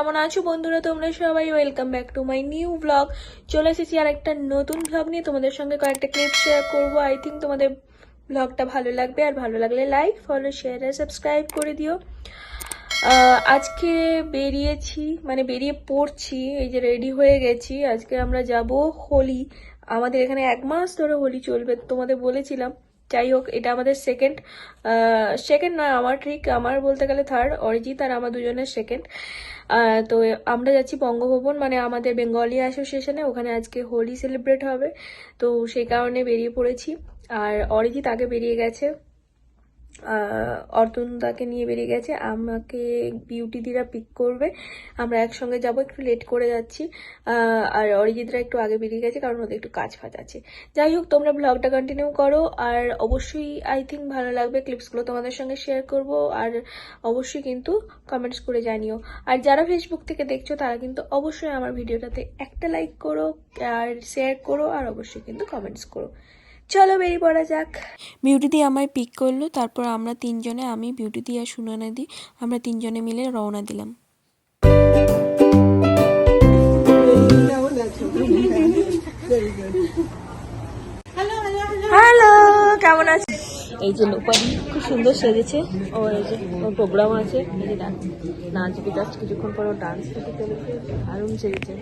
কেমন আছো বন্ধুরা তোমরা সবাই? Welcome back to my new blog. চলে এসেছি আর একটা নতুন ব্লগ নিয়ে। তোমাদের সঙ্গে কয়েকটা ক্লিপ শেয়ার করবো। আই থিঙ্ক তোমাদের ব্লগটা ভালো লাগবে, আর ভালো লাগলে লাইক, ফলো, শেয়ার আর সাবস্ক্রাইব করে দিও। আজকে বেরিয়ে পড়ছি, এই যে রেডি হয়ে গেছি। আজকে আমরা যাব হোলি। আমাদের এখানে 1 মাস ধরে হোলি চলবে, তোমাদের বলেছিলাম। যাই হোক, এটা আমাদের সেকেন্ড না, আমার বলতে গেলে থার্ড। অরিজিৎ আর আমার দুজনের সেকেন্ড। তো আমরা যাচ্ছি বঙ্গভবন, মানে আমাদের বেঙ্গলি অ্যাসোসিয়েশনে। ওখানে আজকে হোলি সেলিব্রেট হবে, তো সেই কারণে বেরিয়ে পড়েছি। আর অরিজিৎ আগে বেরিয়ে গেছে, অর্তনদাকে নিয়ে বেরিয়ে গেছে। আমাকে বিউটি দিরা পিক করবে, আমরা একসঙ্গে যাব। একটু লেট করে যাচ্ছি। আর অরিজিৎরা একটু আগে বেরিয়ে গেছে, কারণ ওদের একটু কাজ ফাজ আছে। যাই হোক, তোমরা ব্লগটা কন্টিনিউ করো, আর অবশ্যই আই থিঙ্ক ভালো লাগবে। ক্লিপসগুলো তোমাদের সঙ্গে শেয়ার করব, আর অবশ্যই কিন্তু কমেন্টস করে জানিও। আর যারা ফেসবুক থেকে দেখছো তারা কিন্তু অবশ্যই আমার ভিডিওটাতে একটা লাইক করো, আর শেয়ার করো, আর অবশ্যই কিন্তু কমেন্টস করো। চলো বেরিয়ে পড়া যাক। বিউটি দি আমায় পিক করলো, তারপর আমরা তিনজনে, আমি, বিউটি দি আর সুনয়না দি, আমরা তিনজনে মিলে রওনা দিলাম। হ্যালো, কেমন আছে? এই যে লোপারি খুব সুন্দর সেজেছে। ও এই যে ওর প্রোগ্রাম আছে, এই যে নাচবে জাস্ট কিছুক্ষণ পর। ও ডান্স থেকে চলেছে, দারুণ সেজেছে।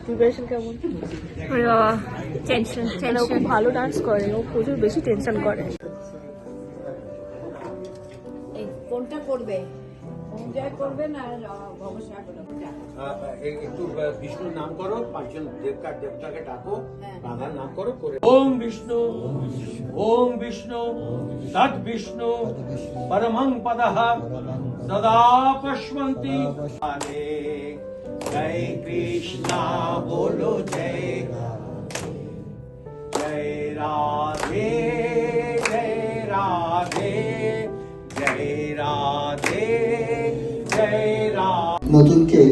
প্রিপারেশন কেমন? টেনশন। ও খুব ভালো ডান্স করে, ও প্রচুর বেশি টেনশন করে। কোনটা করবে? জয় করবে না একটু বিষ্ণুর নাম করো, 5জন দেবতাকে ডাকো, রাধার নাম করো, করে ওম বিষ্ণু তদ বিষ্ণু পরমং পদঃ সদা পশ্যন্তি। জয় কৃষ্ণ বলো, জয় জয় রাধে, জয় রাধে, জয় রাধে, জয় রাধে। নতুনকে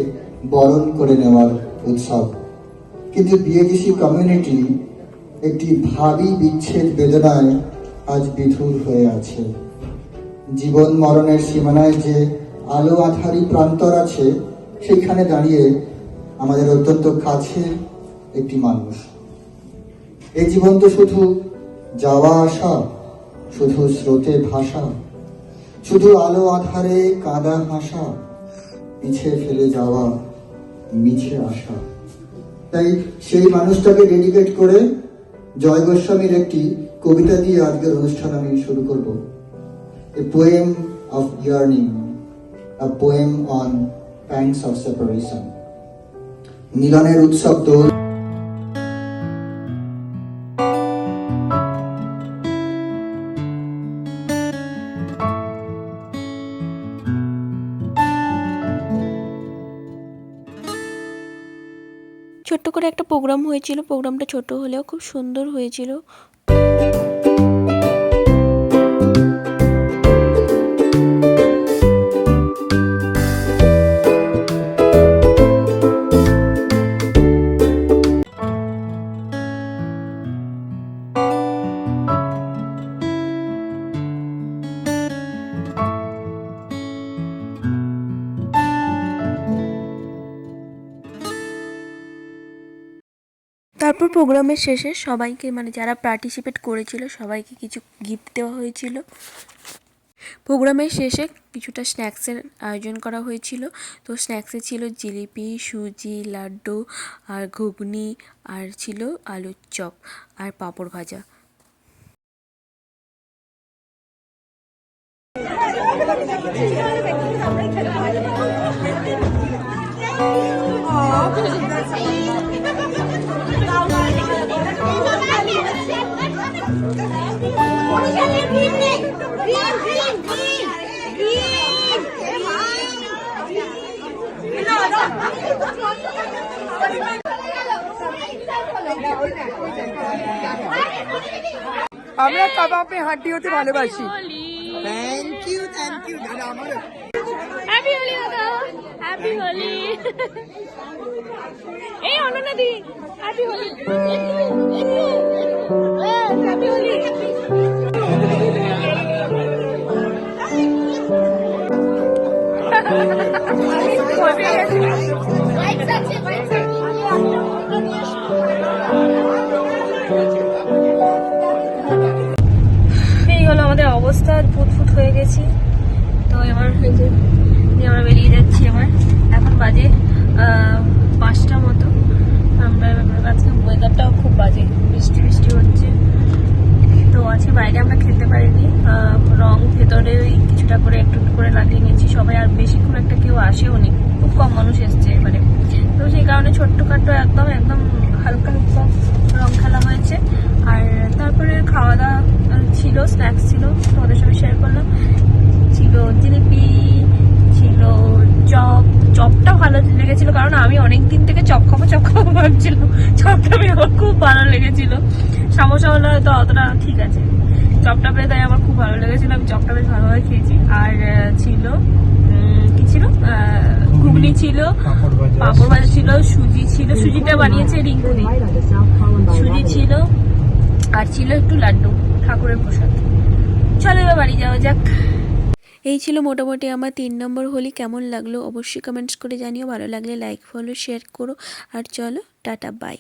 বরণ করে নেওয়ার উৎসব, কিন্তু বিএডিসি কমিউনিটি একটি ভাবী বিচ্ছেদ বেদনায় আজ বিধুর হয়ে আছে। জীবন মরণের সীমানায় যে আলো আধারী প্রান্তর আছে, সেইখানে দাঁড়িয়ে আমাদের অত্যন্ত কাছে একটি মানুষ। এই জীবন তো শুধু যাওয়া আসা, শুধু স্রোতে ভাষা, শুধু আলো আধারে কাঁদা হাসা, পিছে ফেলে যাওয়া মিছে আসা। তাই সেই মানুষটাকে ডেডিকেট করে জয় গোস্বামীর একটি কবিতা দিয়ে আজকের অনুষ্ঠান আমি শুরু করব। A poem of earning, a poem on প্যাংস of separation. মিলনের উৎসব দোল। ছোট্ট করে একটা প্রোগ্রাম হয়েছিল, প্রোগ্রামটা ছোট হলেও খুব সুন্দর হয়েছিল। তারপর প্রোগ্রামের শেষে সবাইকে, মানে যারা পার্টিসিপেট করেছিল সবাইকে কিছু গিফট দেওয়া হয়েছিল। প্রোগ্রামের শেষে কিছুটা স্ন্যাক্সের আয়োজন করা হয়েছিল। তো স্ন্যাক্সে ছিল জিলিপি, সুজি, লাড্ডু, আর ঘুগনি, আর ছিল আলুর চপ আর পাঁপড় ভাজা। আমরা কাবাবে হাঁটি হতে ভালোবাসি। থ্যাংক ইউ দাদা। আমার হ্যাপি হোলি দাদা, হ্যাপি হোলি। এই অনন্যা দি, হ্যাপি হোলি। হ্যাপি হোলি। এই হলো আমাদের অবস্থা, ফুটফুট হয়ে গেছি। তো এবার আমরা বেরিয়ে যাচ্ছি। এখন বাজে 5টা মতো। আমরা আজকে ওয়েদারটাও খুব বাজে, বৃষ্টি বৃষ্টি হচ্ছে। তো আজকে বাইরে আমরা খেলতে পারিনি, রং ভেতরে ওই কিছুটা করে একটু একটু করে লাগিয়ে নিয়েছি সবাই। আর বেশি খুব একটা কেউ আসেও নি, খুব কম মানুষ এসছে এবারে। তো সেই কারণে ছোট্টখাটো একদম হালকা হালকা রং খেলা হয়েছে। আর তারপরে খাওয়া দাওয়া ছিল, স্ন্যাক্স ছিল, তোমাদের সঙ্গে শেয়ার করলাম। ছিল জিলিপি, ছিল চপটা ভালো লেগেছিল, কারণ আমি অনেক দিন থেকে চপ খাবো ভাবছিলাম। চপটা আমার খুব ভালো লেগেছিল। সমোসা হলে হয়তো অতটা ঠিক আছে, চপটা পেয়ে তাই আমার খুব ভালো লেগেছিল। আমি চপটা বেশ ভালোভাবে খেয়েছি। আর ছিল কি ছিল, ঘুগনি ছিল, পাঁপড় ভাজা ছিল, সুজি ছিল, সুজিটা বানিয়েছে রিঙ্কুনি, সুজি ছিল, আর ছিল একটু লাড্ডু, ঠাকুরের প্রসাদ। চলো এবার বাড়ি যাওয়া যাক। এই ছিল মোটামুটি আমার 3 নম্বর হোলি। কেমন লাগলো অবশ্যই কমেন্টস করে জানিও। ভালো লাগলে লাইক ফলো শেয়ার করো। আর চলো টাটা বাই।